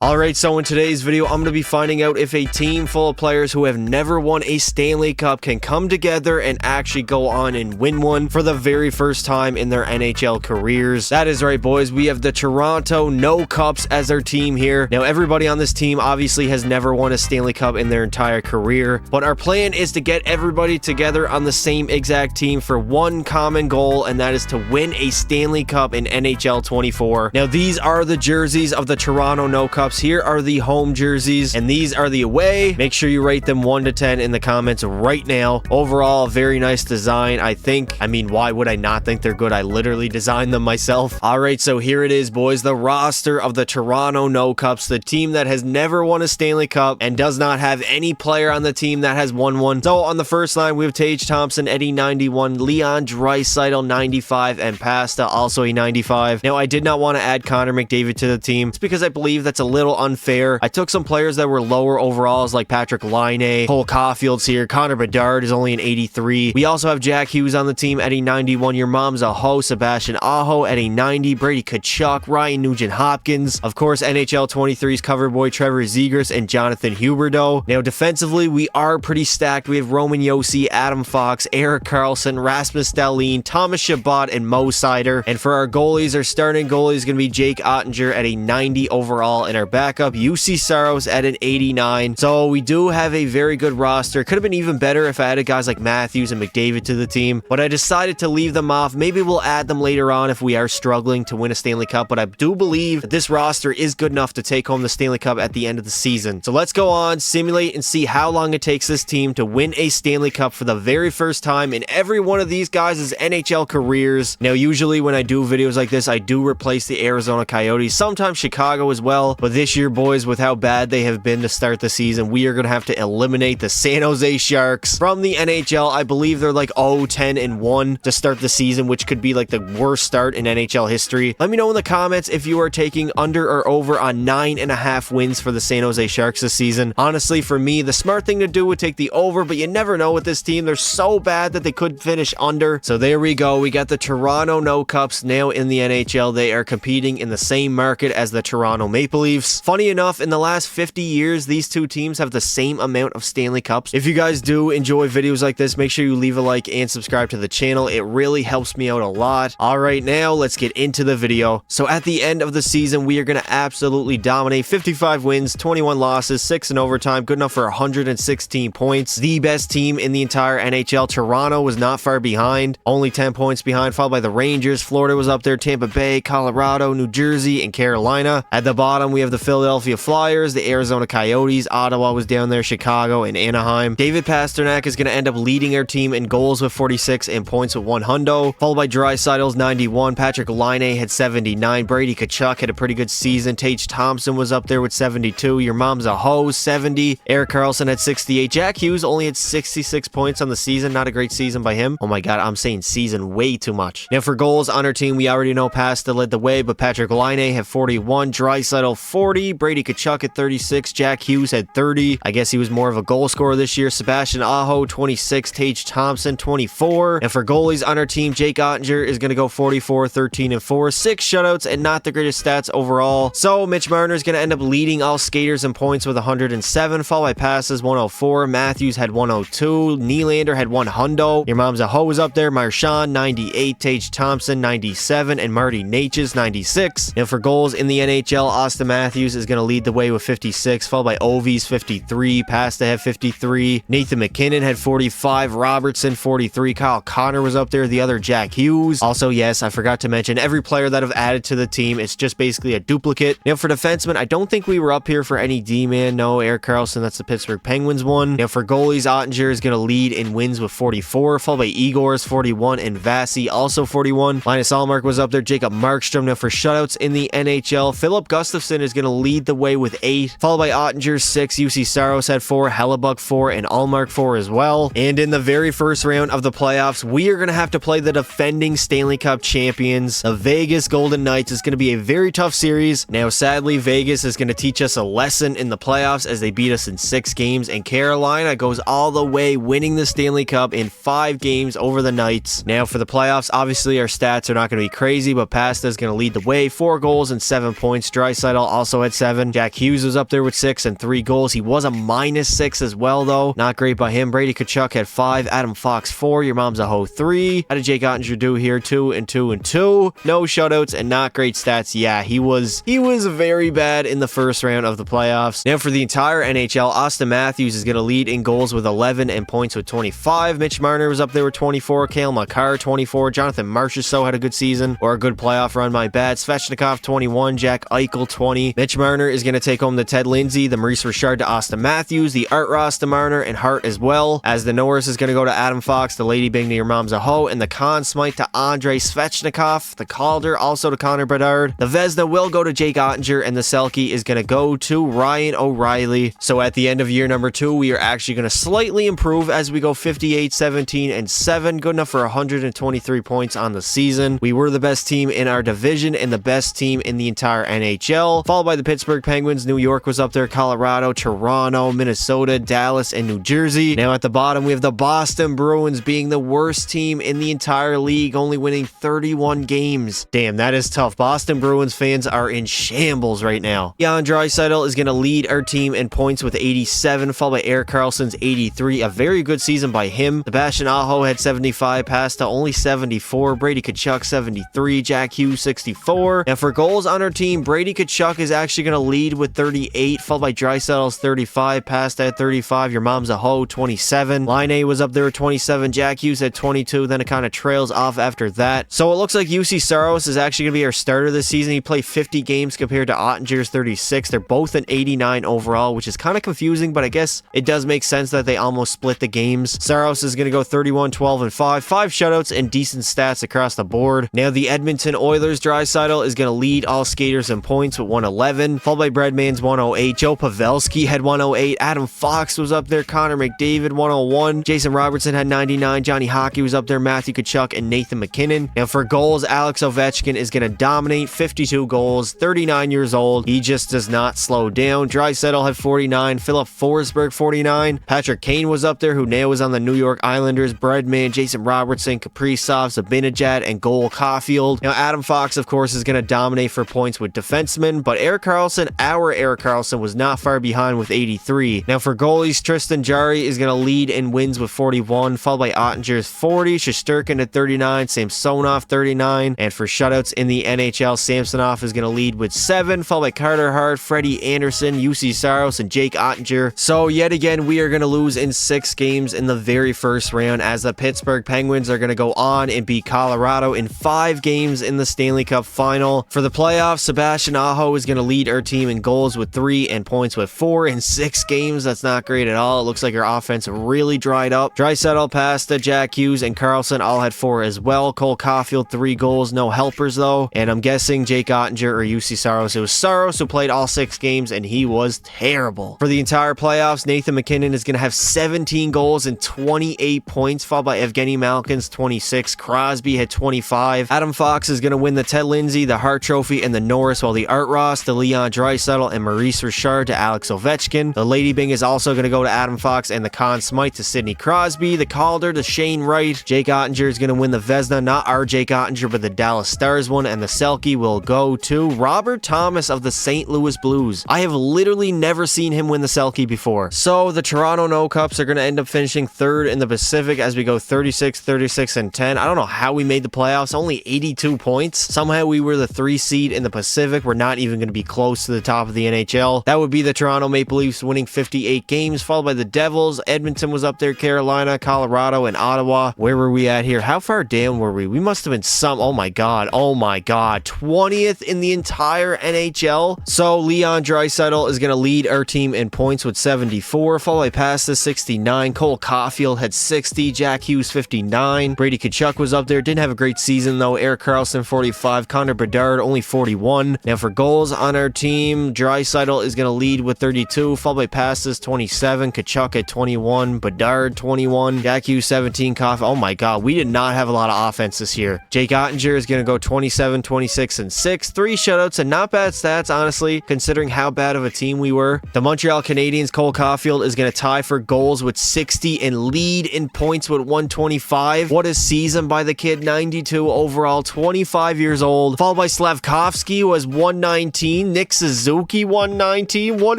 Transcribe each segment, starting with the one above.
Alright, so in today's video, I'm going to be finding out if a team full of players who have never won a Stanley Cup can come together and actually go on and win one for the very first time in their NHL careers. That is right, boys. We have the Toronto No Cups as our team here. Now, everybody on this team obviously has never won a Stanley Cup in their entire career, but our plan is to get everybody together on the same exact team for one common goal, and that is to win a Stanley Cup in NHL 24. Now, these are the jerseys of the Toronto No Cups. Here are the home jerseys, and these are the away. Make sure you rate them 1 to 10 in the comments right now. Overall, very nice design, I think. I mean, why would I not think they're good? I literally designed them myself. All right, so here it is, boys. The roster of the Toronto No Cups, the team that has never won a Stanley Cup and does not have any player on the team that has won one. So on the first line, we have Tage Thompson, Eddie 91, Leon Draisaitl 95, and Pasta also a 95. Now, I did not want to add Connor McDavid to the team. It's because I believe that's a little unfair. I took some players that were lower overalls like Patrick Laine, Cole Caulfield's here, Connor Bedard is only an 83. We also have Jack Hughes on the team at a 91, Your Mom's a Ho, Sebastian Aho at a 90, Brady Tkachuk, Ryan Nugent-Hopkins, of course NHL 23's cover boy Trevor Zegras, and Jonathan Huberdeau. Now defensively, we are pretty stacked. We have Roman Josi, Adam Fox, Erik Karlsson, Rasmus Dahlin, Thomas Chabot, and Mo Seider. And for our goalies, our starting goalie is going to be Jake Ottinger at a 90 overall, and our backup UC Saros at an 89. So we do have a very good roster. Could have been even better if I added guys like Matthews and McDavid to the team, but I decided to leave them off. Maybe we'll add them later on if we are struggling to win a Stanley Cup, but I do believe that this roster is good enough to take home the Stanley Cup at the end of the season. So let's go on, simulate, and see how long it takes this team to win a Stanley Cup for the very first time in every one of these guys' NHL careers. Now, usually when I do videos like this, I do replace the Arizona Coyotes, sometimes Chicago as well, but this year, boys, with how bad they have been to start the season, we are going to have to eliminate the San Jose Sharks from the NHL. I believe they're like 0-10-1 to start the season, which could be like the worst start in NHL history. Let me know in the comments if you are taking under or over on 9.5 wins for the San Jose Sharks this season. Honestly, for me, the smart thing to do would take the over, but you never know with this team. They're so bad that they could finish under. So there we go. We got the Toronto No Cups now in the NHL. They are competing in the same market as the Toronto Maple Leafs. Funny enough, in the last 50 years, these two teams have the same amount of Stanley Cups. If you guys do enjoy videos like this, make sure you leave a like and subscribe to the channel. It really helps me out a lot. All right, now let's get into the video. So at the end of the season, we are going to absolutely dominate. 55 wins, 21 losses, 6 in overtime, good enough for 116 points. The best team in the entire NHL. Toronto was not far behind, only 10 points behind, followed by the Rangers. Florida was up there, Tampa Bay, Colorado, New Jersey, and Carolina. At the bottom, we have the Philadelphia Flyers, the Arizona Coyotes, Ottawa was down there, Chicago, and Anaheim. David Pastrnak is going to end up leading our team in goals with 46 and points with 100, followed by Draisaitl's 91, Patrick Laine had 79, Brady Tkachuk had a pretty good season, Tage Thompson was up there with 72, Your Mom's a Ho, 70, Erik Karlsson had 68, Jack Hughes only had 66 points on the season, not a great season by him. Oh my god, I'm saying season way too much. Now for goals on our team, we already know Pasta led the way, but Patrick Laine had 41, Draisaitl 40, Brady Tkachuk at 36, Jack Hughes had 30. I guess he was more of a goal scorer this year. Sebastian Aho 26, Tage Thompson 24. And for goalies on our team, Jake Ottinger is going to go 44, 13, and 4, 6 shutouts, and not the greatest stats overall. So Mitch Marner is going to end up leading all skaters in points with 107, followed by passes 104. Matthews had 102, Nylander had 100. Your Mom's a Ho was up there, Marchand 98, Tage Thompson 97, and Marty Necas 96. And for goals in the NHL, Austin Matthews is going to lead the way with 56, followed by Ovi's 53, Pasta had 53, Nathan McKinnon had 45, Robertson 43, Kyle Connor was up there, the other Jack Hughes. Also, yes, I forgot to mention every player that I've added to the team, it's just basically a duplicate. Now for defensemen, I don't think we were up here for any D-man. No, Erik Karlsson, that's the Pittsburgh Penguins one. Now for goalies, Ottinger is going to lead in wins with 44, followed by Igor's 41, and Vasi also 41. Linus Ullmark was up there, Jacob Markstrom. Now for shutouts in the NHL, Philip Gustafsson is going to lead the way with 8, followed by Ottinger 6, UC Saros had 4, Hellebuck 4, and Ullmark 4 as well. And in the very first round of the playoffs, we are going to have to play the defending Stanley Cup champions, the Vegas Golden Knights. It's going to be a very tough series. Now, sadly, Vegas is going to teach us a lesson in the playoffs as they beat us in 6 games, and Carolina goes all the way, winning the Stanley Cup in 5 games over the Knights. Now, for the playoffs, obviously, our stats are not going to be crazy, but Pasta is going to lead the way, 4 goals and 7 points. Draisaitl also also had 7. Jack Hughes was up there with 6 and 3 goals. He was a -6 as well, though. Not great by him. Brady Tkachuk had 5. Adam Fox 4. Your mom's a hoe 3. How did Jake Ottinger do here? 2 and 2 and 2. No shutouts and not great stats. Yeah, he was very bad in the first round of the playoffs. Now for the entire NHL, Austin Matthews is going to lead in goals with 11 and points with 25. Mitch Marner was up there with 24. Cale Makar 24. Jonathan Marchessault had a good season, or a good playoff run, my bad. Svechnikov 21. Jack Eichel 20. Mitch Marner is going to take home the Ted Lindsay, the Maurice Richard to Austin Matthews, the Art Ross to Marner and Hart as well, as the Norris is going to go to Adam Fox, the Lady Bing to Your Mom's a Hoe, and the Conn Smythe to Andrei Svechnikov, the Calder also to Connor Bedard. The Vezina will go to Jake Ottinger, and the Selke is going to go to Ryan O'Reilly. So at the end of year number 2, we are actually going to slightly improve as we go 58, 17, and 7. Good enough for 123 points on the season. We were the best team in our division and the best team in the entire NHL, followed by the Pittsburgh Penguins. New York was up there, Colorado, Toronto, Minnesota, Dallas, and New Jersey. Now at the bottom, we have the Boston Bruins being the worst team in the entire league, only winning 31 games. Damn, that is tough. Boston Bruins fans are in shambles right now. Leon Draisaitl is going to lead our team in points with 87, followed by Erik Karlsson's 83. A very good season by him. Sebastian Aho had 75, Pasta only 74. Brady Tkachuk 73, Jack Hughes 64. And for goals on our team, Brady Tkachuk is actually going to lead with 38, followed by Draisaitl's 35, Pasta at 35, Your Mom's a Hoe 27. Line A was up there with 27, Jack Hughes at 22, then it kind of trails off after that. So it looks like UC Saros is actually going to be our starter this season. He played 50 games compared to Ottinger's 36. They're both an 89 overall, which is kind of confusing, but I guess it does make sense that they almost split the games. Saros is going to go 31, 12, and 5. 5 shutouts and decent stats across the board. Now the Edmonton Oilers, Draisaitl is going to lead all skaters in points with 111, followed by Breadman's 108. Joe Pavelski had 108. Adam Fox was up there. Connor McDavid 101. Jason Robertson had 99. Johnny Hockey was up there. Matthew Tkachuk and Nathan McKinnon. Now for goals, Alex Ovechkin is going to dominate. 52 goals, 39 years old. He just does not slow down. Draisaitl had 49. Philip Forsberg 49. Patrick Kane was up there, who now is on the New York Islanders. Breadman, Jason Robertson, Kaprizov, Zibanejad, and Cole Caulfield. Now Adam Fox, of course, is going to dominate for points with defensemen, but Erik Karlsson, our Erik Karlsson, was not far behind with 83. Now for goalies, Tristan Jarry is going to lead in wins with 41, followed by Ottinger's 40, Shesterkin at 39, Samsonov 39, and for shutouts in the NHL, Samsonov is going to lead with 7, followed by Carter Hart, Freddie Anderson, UC Saros, and Jake Ottinger. So yet again, we are going to lose in 6 games in the very first round, as the Pittsburgh Penguins are going to go on and beat Colorado in 5 games in the Stanley Cup final. For the playoffs, Sebastian Aho is going to lead our team in goals with 3 and points with 4 in 6 games. That's not great at all. It looks like our offense really dried up. Draisaitl, Pasta, Jack Hughes, and Karlsson all had 4 as well. Cole Caulfield 3 goals, no helpers though. And I'm guessing Jake Ottinger or UC Saros. It was Saros who played all 6 games, and he was terrible. For the entire playoffs, Nathan McKinnon is going to have 17 goals and 28 points, followed by Evgeny Malkin's 26. Crosby had 25. Adam Fox is going to win the Ted Lindsay, the Hart Trophy, and the Norris, while the Art Ross, the Leon Draisaitl, and Maurice Richard to Alex Ovechkin. The Lady Bing is also going to go to Adam Fox, and the Conn Smythe to Sidney Crosby. The Calder to Shane Wright. Jake Ottinger is going to win the Vezina, not our Jake Ottinger, but the Dallas Stars one, and the Selke will go to Robert Thomas of the St. Louis Blues. I have literally never seen him win the Selke before. So the Toronto No Cups are going to end up finishing 3rd in the Pacific as we go 36, 36, and 10. I don't know how we made the playoffs. Only 82 points. Somehow we were the 3 seed in the Pacific. We're not even going to be close to the top of the NHL. That would be the Toronto Maple Leafs winning 58 games, followed by the Devils. Edmonton was up there, Carolina, Colorado, and Ottawa. Where were we at here? How far down were we? We must have been oh my god, 20th in the entire NHL. So Leon Draisaitl is going to lead our team in points with 74, followed by Pasta 69. Cole Caulfield had 60, Jack Hughes 59. Brady Tkachuk was up there, didn't have a great season though. Erik Karlsson 45, Connor Bedard only 41. Now for goals on our team, Draisaitl is going to lead with 32, followed by Pasta's 27, Tkachuk at 21, Bedard 21, Jack Hughes 17, oh my god, we did not have a lot of offense this year. Jake Ottinger is going to go 27, 26, and 6. 3 shutouts and not bad stats, honestly, considering how bad of a team we were. The Montreal Canadiens, Cole Caulfield is going to tie for goals with 60 and lead in points with 125. What a season by the kid, 92 overall, 25 years old. Followed by Slavkovsky, who has 119. 118. Nick Suzuki 119. What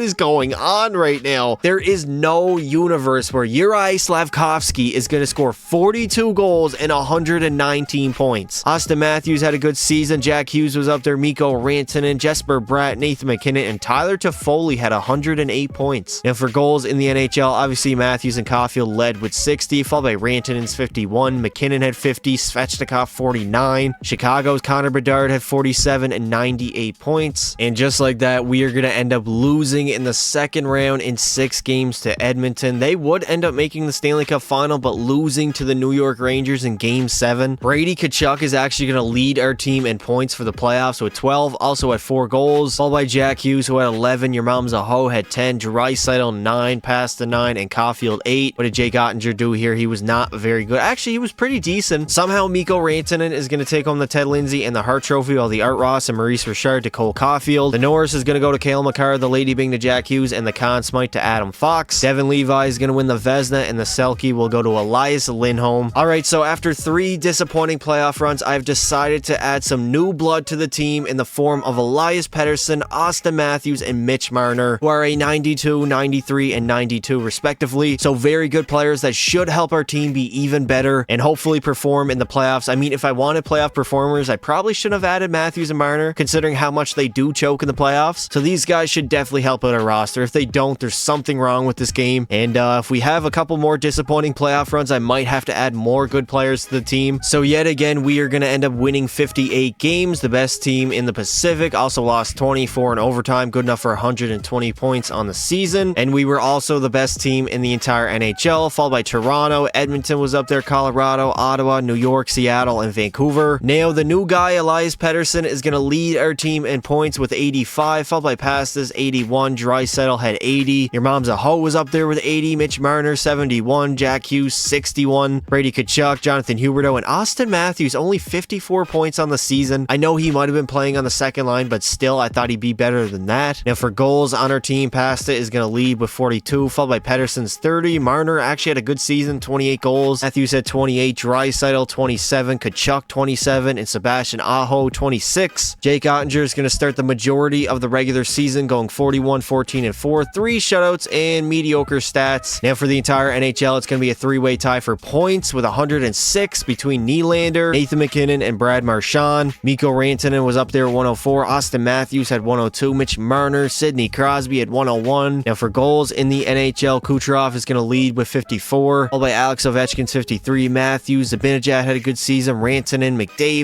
is going on right now? There is no universe where Juraj Slafkovsky is going to score 42 goals and 119 points. Austin Matthews had a good season. Jack Hughes was up there. Mikko Rantanen, Jesper Bratt, Nathan MacKinnon, and Tyler Toffoli had 108 points. Now for goals in the NHL, obviously Matthews and Caulfield led with 60, followed by Rantanen's 51. McKinnon had 50, Svechnikov 49. Chicago's Connor Bedard had 47 and 98 points. And just like that, we are going to end up losing in the second round in 6 games to Edmonton. They would end up making the Stanley Cup final, but losing to the New York Rangers in Game 7. Brady Tkachuk is actually going to lead our team in points for the playoffs with 12, also had 4 goals, followed by Jack Hughes, who had 11. Your mom's a hoe had 10. Draisaitl 9, past the 9, and Caulfield 8. What did Jake Ottinger do here? He was not very good. Actually, he was pretty decent. Somehow Mikko Rantanen is going to take home the Ted Lindsay and the Hart Trophy, while the Art Ross and Maurice Richard to Cole Caulfield. The Norris is going to go to Cale Makar, the Lady Bing to Jack Hughes, and the Conn Smythe to Adam Fox. Devin Levi is going to win the Vezina, and the Selke will go to Elias Lindholm. Alright, so after 3 disappointing playoff runs, I've decided to add some new blood to the team in the form of Elias Pettersson, Austin Matthews, and Mitch Marner, who are a 92, 93, and 92 respectively. So very good players that should help our team be even better and hopefully perform in the playoffs. I mean, if I wanted playoff performers, I probably should have added Matthews and Marner, considering how much they do choke in the playoffs. So these guys should definitely help out our roster. If they don't, there's something wrong with this game. And if we have a couple more disappointing playoff runs, I might have to add more good players to the team. So yet again, we are going to end up winning 58 games. The best team in the Pacific also lost 24 in overtime, good enough for 120 points on the season. And we were also the best team in the entire NHL, followed by Toronto. Edmonton was up there, Colorado, Ottawa, New York, Seattle, and Vancouver. Now, the new guy, Elias Pettersson, is going to lead our team in points with 85, followed by Pastas, 81. Draisaitl had 80. Your mom's a hoe was up there with 80. Mitch Marner, 71. Jack Hughes, 61. Brady Tkachuk, Jonathan Huberdeau, and Austin Matthews, only 54 points on the season. I know he might have been playing on the second line, but still, I thought he'd be better than that. Now, for goals on our team, Pasta is going to lead with 42, followed by Pettersson's 30. Marner actually had a good season, 28 goals. Matthews had 28. Draisaitl, 27. Tkachuk, 27. And Sebastian Aho, 26. Jake Ottinger is going to start the majority of the regular season, going 41, 14, and 4. 3 shutouts and mediocre stats. Now, for the entire NHL, it's going to be a 3-way tie for points with 106 between Nylander, Nathan MacKinnon, and Brad Marchand. Mikko Rantanen was up there at 104. Austin Matthews had 102. Mitch Marner, Sidney Crosby had 101. Now, for goals in the NHL, Kucherov is going to lead with 54, followed by Alex Ovechkin's 53. Matthews, Zibanejad had a good season. Rantanen, McDavid.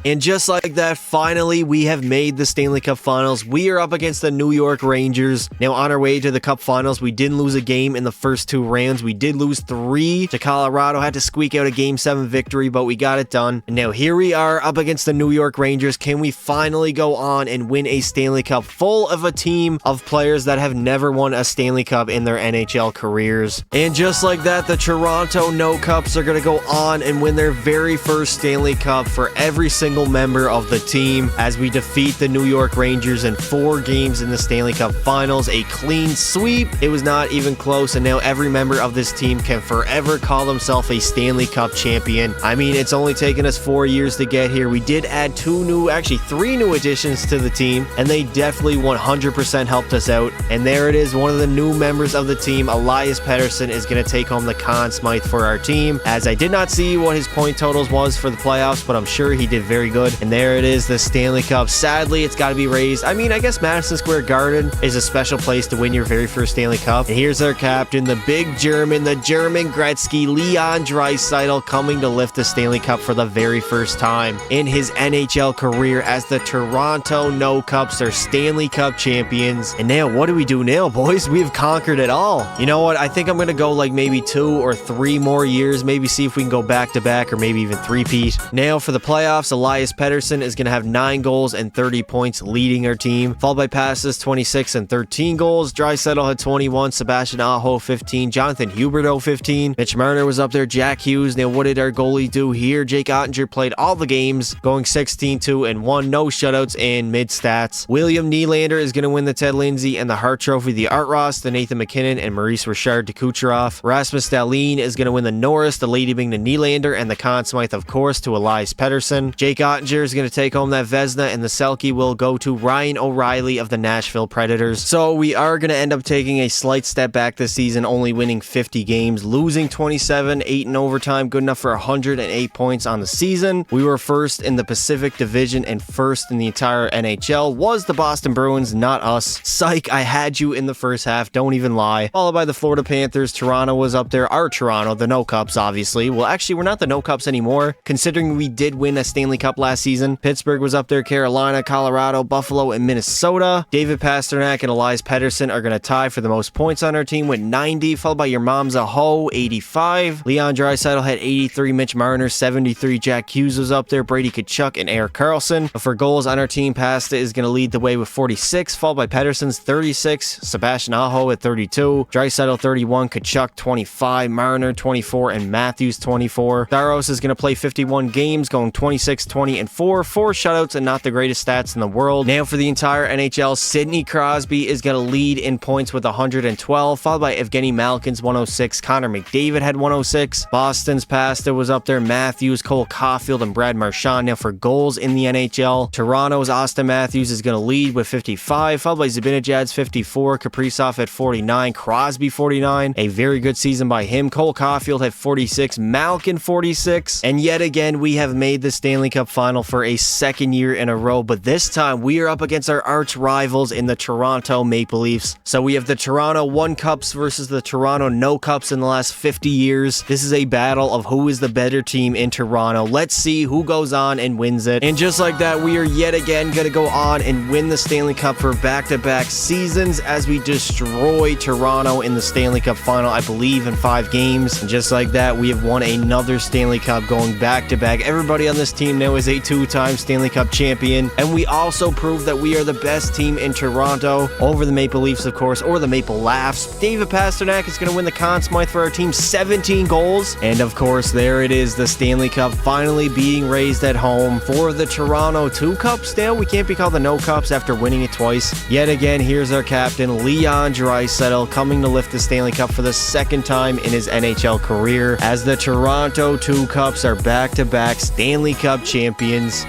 And just like that, finally, we have made the Stanley Cup Finals. We are up against the New York Rangers. Now, on our way to the Cup Finals, we didn't lose a game in the first 2 rounds. We did lose 3 to Colorado. Had to squeak out a Game 7 victory, but we got it done. And now here we are up against the New York Rangers. Can we finally go on and win a Stanley Cup full of a team of players that have never won a Stanley Cup in their NHL careers? And just like that, the Toronto No Cups are going to go on and win their very first Stanley Cup for every single member of the team as we defeat the New York Rangers in 4 games in the Stanley Cup Finals. A clean sweep. It was not even close, and now every member of this team can forever call themselves a Stanley Cup champion. I mean, it's only taken us 4 years to get here. We did add 3 new additions to the team, and they definitely 100% helped us out. And there it is, one of the new members of the team, Elias Pettersson, is going to take home the Conn Smythe for our team, as I did not see what his point totals was for the playoffs, but I'm sure he did very good. And there it is, the Stanley Cup. Sadly, it's got to be raised. I mean, I guess Madison Square Garden is a special place to win your very first Stanley Cup. And here's our captain, the big German, the German Gretzky, Leon Draisaitl, coming to lift the Stanley Cup for the very first time in his NHL career as the Toronto No Cups are Stanley Cup champions. And now, what do we do now, boys? We've conquered it all. You know what? I think I'm going to go like maybe 2 or 3 more years, maybe see if we can go back-to-back or maybe even three-peat. Now, for the playoffs, Elias Pettersson is going to have 9 goals and 30 points leading our team, followed by Passes, 26 and 13 goals. Draisaitl had 21, Sebastian Aho 15, Jonathan Huberdeau 15, Mitch Marner was up there, Jack Hughes. Now, what did our goalie do here? Jake Ottinger played all the games, going 16-2-1, no shutouts and mid stats. William Nylander is going to win the Ted Lindsay and the Hart Trophy, the Art Ross, the Nathan MacKinnon, and Maurice Richard to Kucherov. Rasmus Dahlin is going to win the Norris, the Lady Bing to Nylander, and the Conn Smythe, of course, to Elias Pettersson. Jake Ottinger is going to take home that Vezina, and the Selke will go to Ryan O'Reilly of the Nashville Predators. So we are going to end up taking a slight step back this season, only winning 50 games, losing 27, 8 in overtime, good enough for 108 points on the season. We were first in the Pacific Division and first in the entire NHL was the Boston Bruins, not us. Psych, I had you in the first half, don't even lie. Followed by the Florida Panthers. Toronto was up there, our Toronto, the No Cups, obviously. Well, actually, we're not the No Cups anymore, considering we did win a Stanley Cup last season. Pittsburgh was up there, Carolina, Colorado, Buffalo, and Minnesota. David Pastrnak and Elias Pettersson are going to tie for the most points on our team with 90, followed by your mom's a hoe, 85. Leon Draisaitl had 83, Mitch Marner, 73. Jack Hughes was up there, Brady Tkachuk, and Erik Karlsson. But for goals on our team, Pasta is going to lead the way with 46, followed by Pettersson's 36, Sebastian Aho at 32, Draisaitl 31, Tkachuk 25, Marner 24, and Matthews 24. Daros is going to play 51 games, going 26, 20, and 4 shutouts, and not the greatest stats in the world. Now for the entire NHL, Sidney Crosby is going to lead in points with 112, followed by Evgeny Malkin's 106. Connor McDavid had 106. Boston's Pasta was up there, Matthews, Cole Caulfield, and Brad Marchand. Now for goals in the NHL, Toronto's Austin Matthews is going to lead with 55, followed by Zibanejad's 54, Kaprizov at 49, Crosby 49, a very good season by him. Cole Caulfield had 46, Malkin 46, and yet again we have made the Stanley Cup final for a second year in a row, but this time we are up against our arch rivals in the Toronto Maple Leafs. So we have the Toronto 1 Cups versus the Toronto No Cups in the last 50 years. This is a battle of who is the better team in Toronto. Let's see who goes on and wins it. And just like that, we are yet again going to go on and win the Stanley Cup for back-to-back seasons as we destroy Toronto in the Stanley Cup final, I believe in 5 games. And just like that, we have won another Stanley Cup going back-to-back. Everybody on this team now is a 2-time Stanley Cup champion, and we also proved that we are the best team in Toronto over the Maple Leafs, of course, or the Maple Laughs. David Pastrnak is going to win the Conn Smythe for our team, 17 goals, and of course, there it is, the Stanley Cup finally being raised at home for the Toronto 2 Cups. Now we can't be called the No Cups after winning it twice. Yet again, here's our captain, Leon Draisaitl, coming to lift the Stanley Cup for the second time in his NHL career, as the Toronto 2 Cups are back-to-back Stanley Cup champions.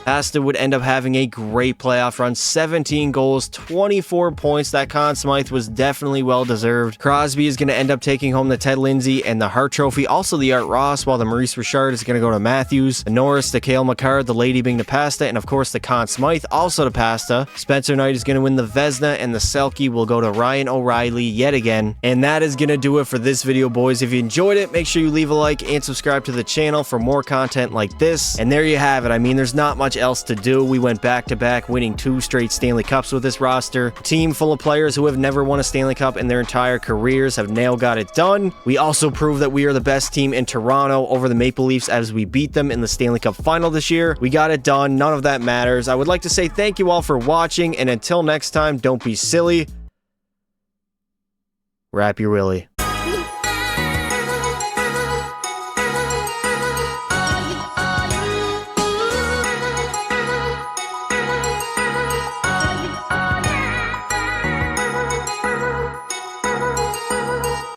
Pasta would end up having a great playoff run, 17 goals, 24 points. That Conn Smythe was definitely well-deserved. Crosby is going to end up taking home the Ted Lindsay and the Hart Trophy, also the Art Ross, while the Maurice Richard is going to go to Matthews. The Norris, the Cale Makar, the Lady being the Pasta, and of course the Conn Smythe, also to Pasta. Spencer Knight is going to win the Vezina, and the Selke will go to Ryan O'Reilly yet again. And that is going to do it for this video, boys. If you enjoyed it, make sure you leave a like and subscribe to the channel for more content like this. And there you have it. I mean, there's not much else to do. We went back-to-back, winning 2 straight Stanley Cups with this roster. Team full of players who have never won a Stanley Cup in their entire careers have now got it done. We also proved that we are the best team in Toronto over the Maple Leafs as we beat them in the Stanley Cup final this year. We got it done. None of that matters. I would like to say thank you all for watching, and until next time, don't be silly. Wrap your willy.